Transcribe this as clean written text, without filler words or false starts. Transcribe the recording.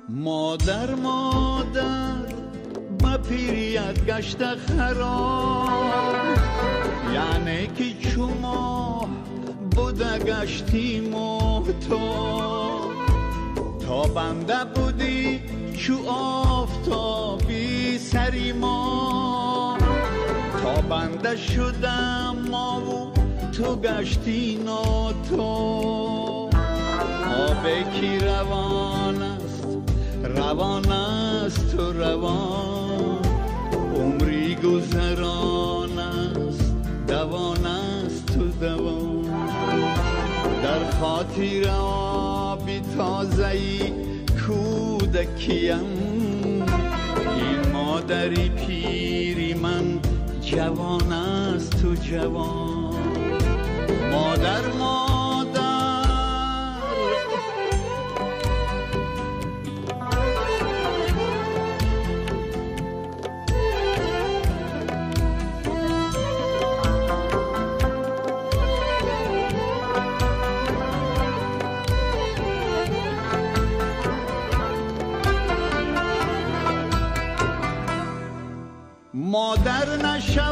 مادر با پیریت گشت خراب، یعنی که شما بوده گشتیم و تا بنده بودی چو آفتابی سری ما، تا بنده شدم ما و تو گشتی تو. آبی کی روان است و روان، عمری گذران است دوان است و دوان. در خاطر آبی تازه‌ای کودکیم، این مادری پیری من جوان است و جوان. مادر مادر نشو